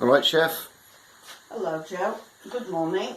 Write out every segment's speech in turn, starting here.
All right, Chef. Hello, Joe. Good morning.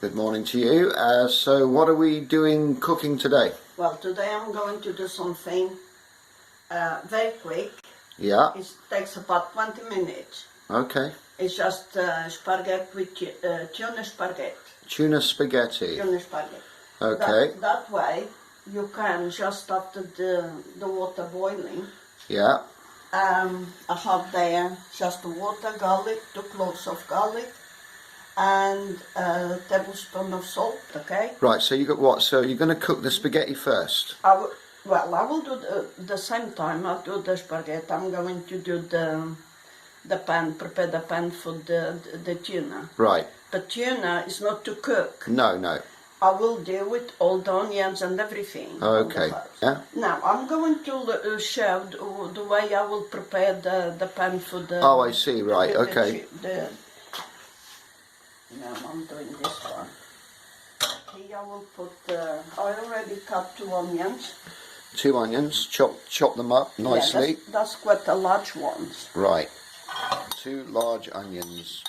Good morning to you. So what are we doing cooking today? Well, today I'm going to do something very quick. Yeah. It takes about 20 minutes. Okay. It's just spaghetti with tuna spaghetti. Tuna spaghetti. Tuna spaghetti. Okay. That way you can just after the water boiling. Yeah. I have there just water, garlic, 2 cloves of garlic, and a tablespoon of salt. Okay. Right. So you got what? So you're going to cook the spaghetti first. I will do the same time. I'll do the spaghetti. I'm going to do the pan, prepare the pan for the tuna. Right. But tuna is not to cook. No, no. I will deal with all the onions and everything. Okay. Yeah. Now I'm going to show the way I will prepare the pan for the. Oh, I see. Right. Okay. Now I'm doing this one. Here I will put. I already cut 2 onions. 2 onions. Chop them up nicely. Yeah, that's quite a large ones. Right. 2 large onions.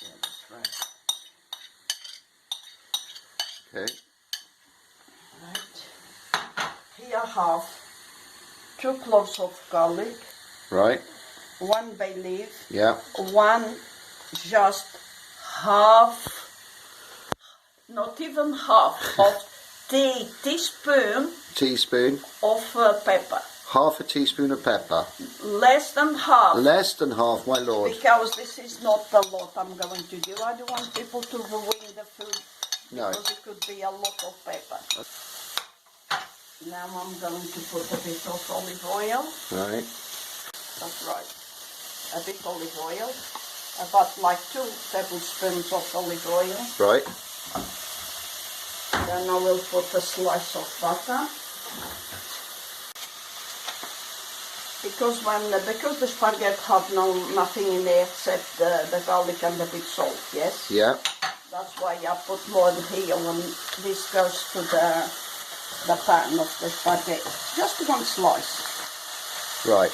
Yeah, that's right. Okay. Right. Here I have 2 cloves of garlic. Right. 1 bay leaf. Yeah. 1 just half, not even half of teaspoon of pepper. Half a teaspoon of pepper. Less than half. Less than half, my lord. Because this is not a lot I'm going to do. I don't want people to ruin the food. No. Because it could be a lot of pepper. Now I'm going to put a bit of olive oil. Right. That's right. A bit olive oil. About like 2 tablespoons of olive oil. Right. Then I will put a slice of butter. Because the spaghetti have nothing in there except the garlic and a bit salt, yes? Yeah. That's why I put more here when this goes to the pan of the spaghetti. Just 1 slice. Right.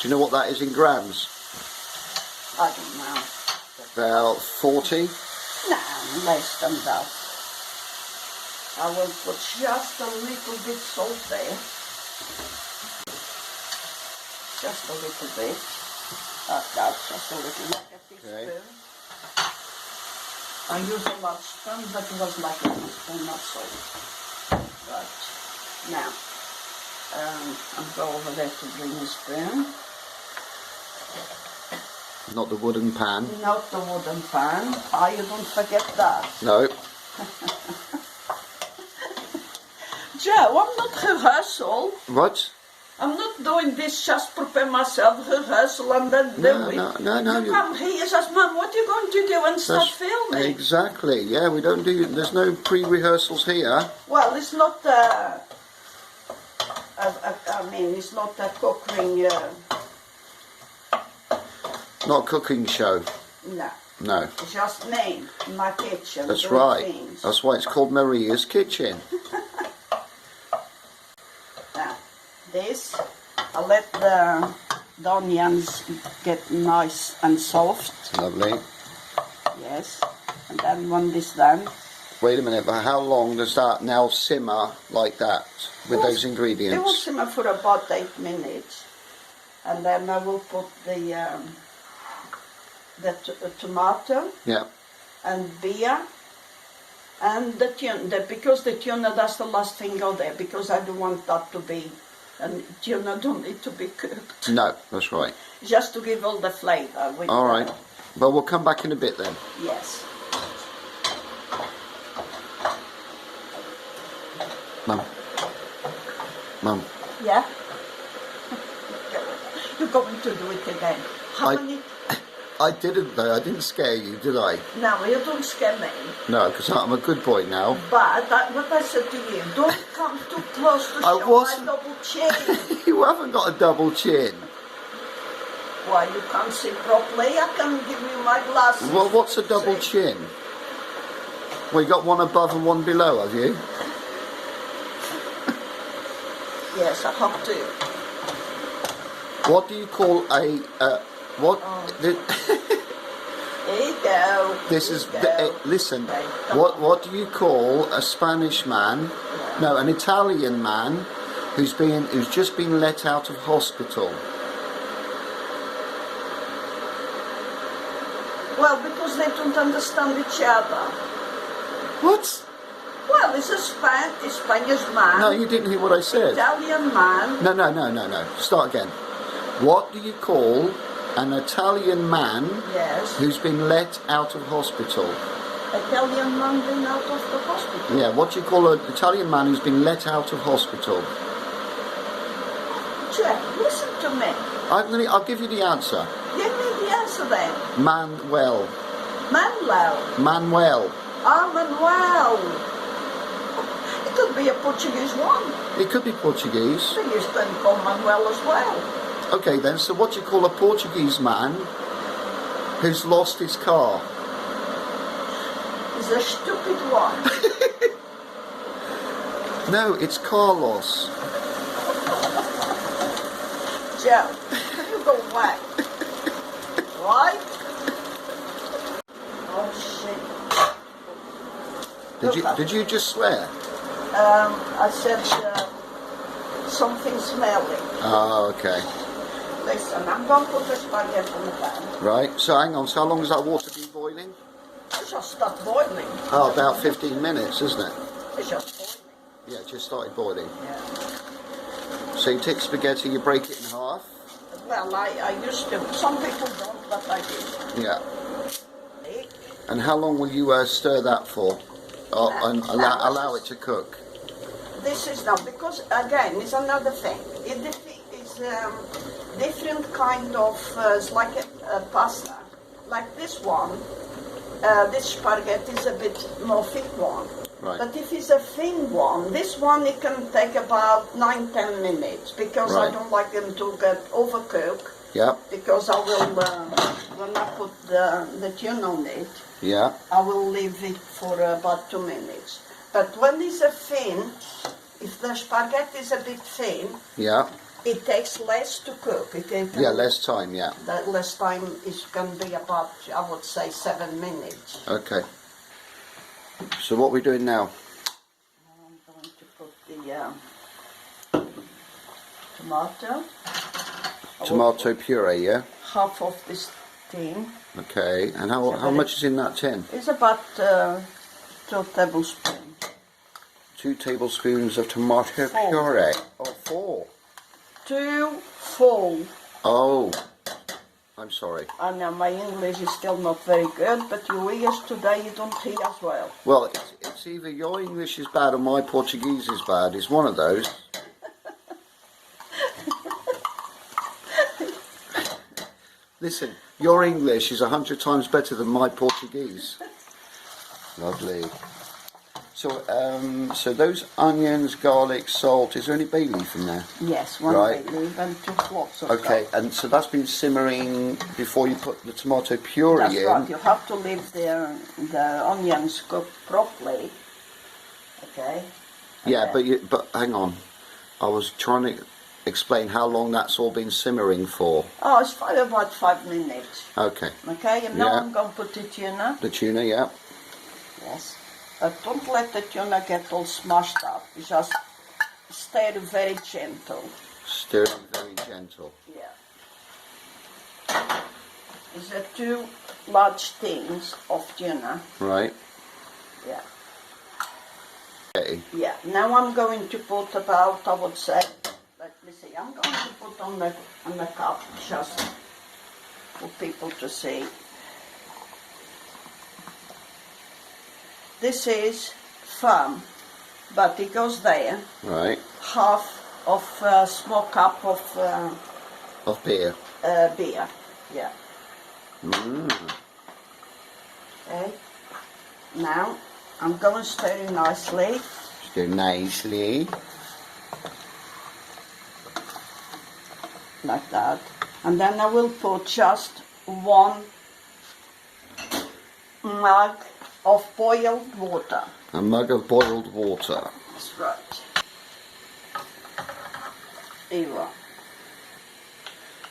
Do you know what that is in grams? I don't know. About 40? No, less than that. I will put just a little bit salt there. Just a little bit. That's just a little, like a teaspoon. I use a large spoon, but it was like a teaspoon of salt. Right. Now, I'll go over there to bring a spoon. Not the wooden pan. Not the wooden pan. You don't forget that. No. Joe, I'm not rehearsal. What? I'm not doing this just prepare myself, rehearsal and then do it. No. You come here, says, Mum, what are you going to do and start filming? Exactly. Yeah, we don't do. There's no pre-rehearsals here. Well, it's not. It's not a cooking. Not a cooking show. No. No. It's just me in my kitchen. That's doing right. things. That's why it's called Maria's Kitchen. Now, this, I let the onions get nice and soft. Lovely. Yes. And then when this done. Wait a minute, but how long does that now simmer like that with those ingredients? It will simmer for about 8 minutes. And then I will put the tomato. Yeah. And beer. And the tuna, because the tuna, that's the last thing go there, because I don't want that to be, and tuna don't need to be cooked. No, that's right. Just to give all the flavour. All right. Well, we'll come back in a bit then. Yes. Mum. Yeah? You're going to do it again. How many? I didn't though. I didn't scare you, did I? No, you don't scare me. No, because I'm a good boy now. But what I said to you, don't come too close to show my double chin. You haven't got a double chin. Why, you can't see properly? I can give you my glasses. Well, what's a double chin? Well, you got one above and one below, have you? Yes, I have to. What do you call a What? Here you go. This Here is you go. listen. Okay, come What do you call a Spanish man? No, an Italian man who's just been let out of hospital. Well, because they don't understand each other. What? Well, it's a Spanish man. No, you didn't hear what I said. Italian man. No. Start again. What do you call an Italian man Yes. who's been let out of hospital? Italian man been out of the hospital. Yeah, what do you call an Italian man who's been let out of hospital? Jack, listen to me. I'll give you the answer. Give me the answer then. Manuel. Manuel. Manuel. Ah, Manuel. It could be a Portuguese one. It could be Portuguese. They used to call Manuel as well. Okay then, so what do you call a Portuguese man who's lost his car? It's a stupid one. No, it's Carlos. Joe, you go away. Right? Oh shit. Did you just swear? I said something smelly. Oh, okay. Listen, I'm going to put the spaghetti on the pan. Right, so hang on, so how long has that water been boiling? It just started boiling. Oh, about 15 minutes, isn't it? It's just boiling. Yeah, it just started boiling. Yeah. So you take spaghetti, you break it in half. Well, I used to. Some people don't, but I did. Yeah. And how long will you stir that for? And allow it to cook? This is now, because again, it's another thing. It's different kind of, it's like a pasta. Like this one, this spaghetti is a bit more thick one. Right. But if it's a thin one, this one it can take about 9-10 minutes, because I Right. don't like them to get overcooked. Yeah. Because I will, when I put the tuna on it, Yeah. I will leave it for about 2 minutes. But when it's a thin, if the spaghetti is a bit thin, Yeah. it takes less to cook. Yeah, less time, yeah. The less time is can be about, I would say, 7 minutes. Okay. So what are we doing now? I'm going to put the tomato. Tomato puree, yeah? Half of this tin. Okay. And how much is in that tin? It's about 2 tablespoons. 2 tablespoons of tomato puree. Oh, 4. 2 full. Oh. I'm sorry. I know my English is still not very good, but your ears today you don't hear as well. Well, it's either your English is bad or my Portuguese is bad. It's one of those. Listen, your English is 100 times better than my Portuguese. Lovely. So, so those onions, garlic, salt. Is there any bay leaf in there? Yes, one Right. bay leaf and 2 cloves of Okay, salt. and so that's been simmering before you put the tomato puree That's in. right. You have to leave the onions cooked properly. Okay. Yeah, Okay. but hang on. I was trying to explain how long that's all been simmering for. Oh, it's for about 5 minutes. Okay. Okay, and now Yeah. I'm going to put the tuna. The tuna, yeah. Yes. But don't let the tuna get all smashed up. You just stir very gentle. Stirring very gentle. Yeah. These are 2 large tins of tuna. Right. Yeah. Okay. Yeah. Now I'm going to put about, I would say, let me see, I'm going to put on the cup just for people to see. This is firm, but it goes there. Right. Half of a small cup of Beer. beer. Yeah. Mm. Okay. Now I'm going to stir it nicely. Stir nicely. Like that. And then I will put just 1 mug of boiled water. A mug of boiled water. That's right. Here you are.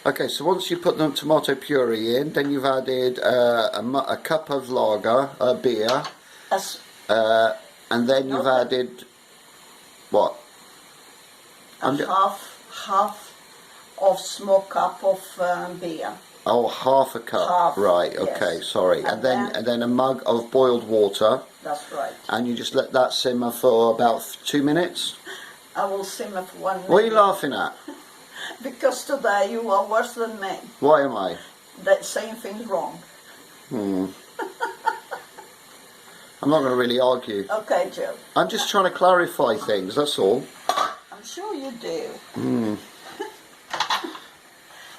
Okay, so once you put the tomato puree in, then you've added a cup of lager, beer, As and then you've No. added what? half of small cup of beer. Oh, half a cup. Half, right. yes. Okay. Sorry. And And then a mug of boiled water, That's right. and you just let that simmer for about 2 minutes. I will simmer for 1 minute. What are you laughing at? Because today you are worse than me. Why am I? That saying things wrong. I'm not going to really argue. Okay, Joe. I'm just trying to clarify things. That's all. I'm sure you do.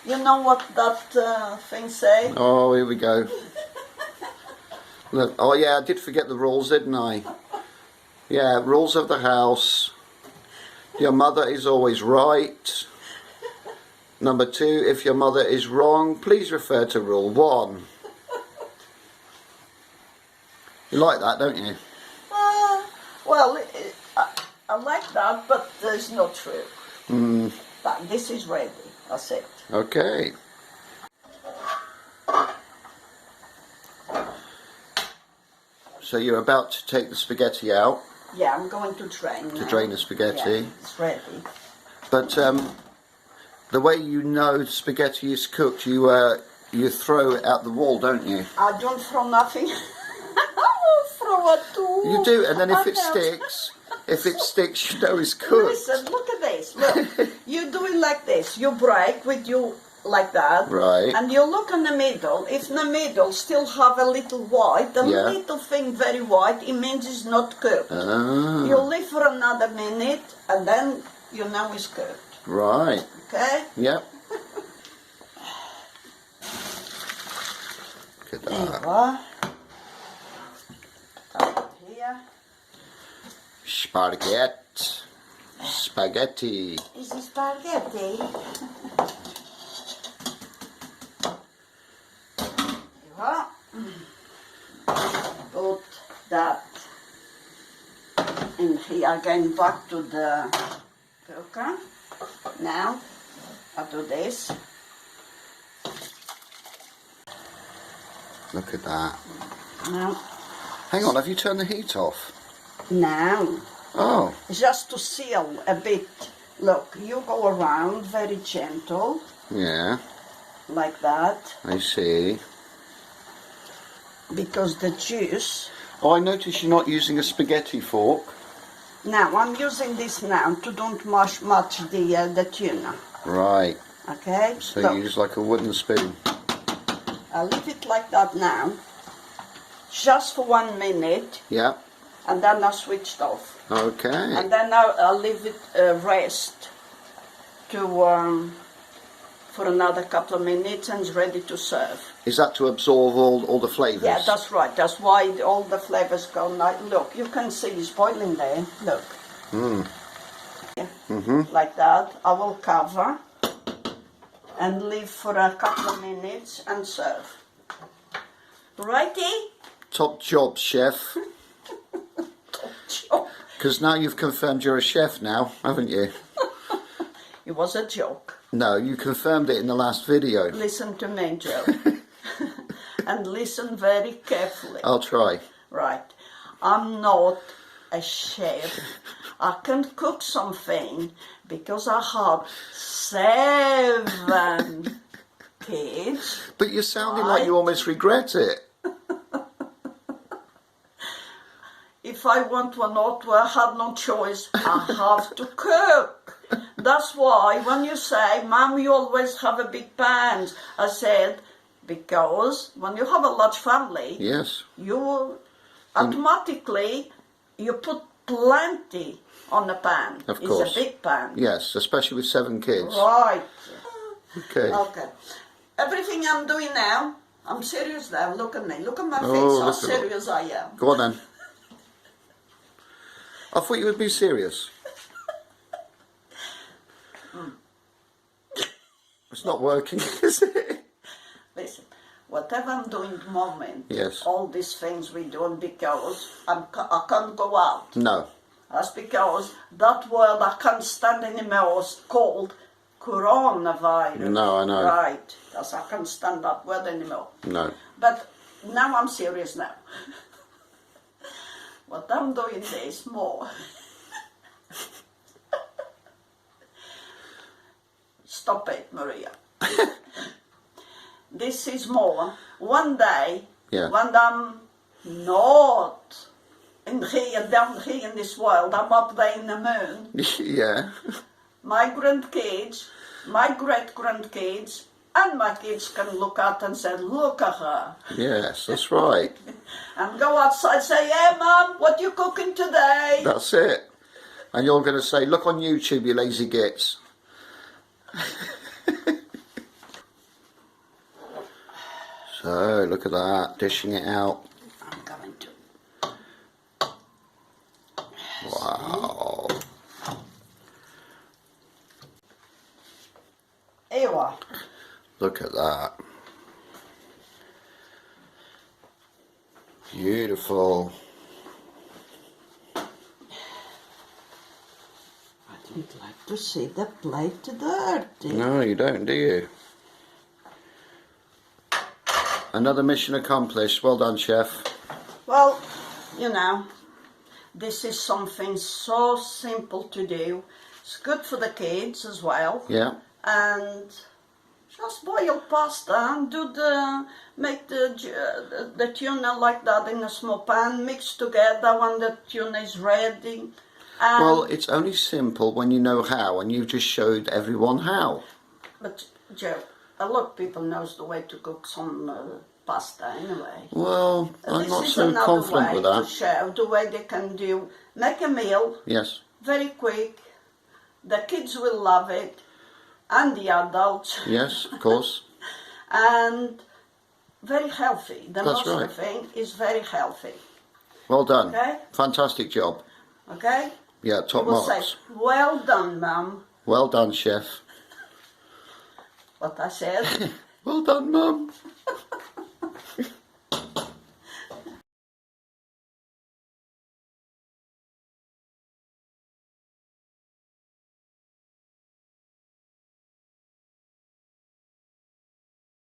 You know what that thing say? Oh, here we go. Look. Oh yeah, I did forget the rules, didn't I? Yeah, rules of the house. Your mother is always right. Number 2, if your mother is wrong, please refer to rule 1. You like that, don't you? Well, I like that, but it's not true. But this is ready. That's it. Okay. So you're about to take the spaghetti out Yeah, I'm going to drain to now. drain the spaghetti. Yeah, it's ready. But the way you know the spaghetti is cooked, you throw it out the wall, don't you? I don't throw nothing. I will throw it too. You do, and then if I it know. sticks, you know it's cooked. Listen, look at this. Look, you do it like this. You break with you like that. Right. And you look in the middle. If in the middle still have a little white, a Yeah. little thing very white, it means it's not cooked. Ah, You leave for another minute, and then you know it's cooked. right. Okay? Yep. Look at There you that. are. Up here. Spaghetti. Spaghetti. Is it spaghetti? You are. Put that in here, going back to the cooker. Now, I do this. Look at that. Now, Hang on, have you turned the heat off? now, Oh, just to seal a bit. Look, you go around very gentle, yeah, like that, I see. because the juice. Oh, I notice you're not using a spaghetti fork. Now, I'm using this now to don't mash much the tuna. Right, Okay? so Look, you use like a wooden spoon. I'll leave it like that now, just for 1 minute, Yeah, and then I'll switch it off. okay. And then I'll leave it rest to for another couple of minutes, and it's ready to serve. Is that to absorb all the flavours? Yeah, that's right. That's why all the flavors go. Look, you can see it's boiling there. Look. Yeah. Like that. I will cover and leave for a couple of minutes and serve. Righty? Top job, chef. Because now you've confirmed you're a chef now, haven't you? It was a joke. No, you confirmed it in the last video. Listen to me, Joe. And listen very carefully. I'll try. Right. I'm not a chef. I can cook something because I have 7 kids. But you're sounding like you almost regret it. If I want one or two, I have no choice. I have to cook. That's why when you say, Mom, you always have a big pans, I said, because when you have a large family, Yes. you will automatically, you put plenty on the pan. Of course. It's a big pan. Yes, especially with 7 kids. Right. Okay. Okay. Everything I'm doing now, I'm serious now. Look at me. Look at my face. Oh, How look at it. serious I am. Go on then. I thought you would be serious. It's not working, is it? Listen, whatever I'm doing at the moment, Yes. all these things we're doing because I can't go out. No. That's because that world I can't stand anymore. It's cold. coronavirus. No, I know. Right, because I can't stand that word anymore. No. But now I'm serious now. What I'm doing is more. Stop it, Maria. This is more. One day, Yeah. when I'm not down here in this world, I'm up there in the moon. Yeah. My grandkids, my great-grandkids, and my kids can look out and say, look at her. Yes, that's right. And go outside and say, hey, Mum, what you cooking today? That's it. And you're going to say, look on YouTube, you lazy gits. So, look at that, dishing it out. I'm going to. Wow. Here you are. Look at that. Beautiful. I don't like to see the plate dirty. No, you don't, do you? Another mission accomplished. Well done, chef. Well, you know, this is something so simple to do. It's good for the kids as well. Yeah. And just boil pasta and make the tuna like that in a small pan, mix together when the tuna is ready. And Well, it's only simple when you know how, and you've just showed everyone how. But Joe, a lot of people knows the way to cook some pasta anyway. Well, I'm This not is so another confident way with to that. show the way they can make a meal Yes. very quick. The kids will love it, and the adults, Yes, of course. and very healthy. The That's most right. thing is very healthy. Well done. Okay. Fantastic job. Okay. Yeah, top You will say, marks. well done, Mum. Well done, chef. What I said. Well done, Mum.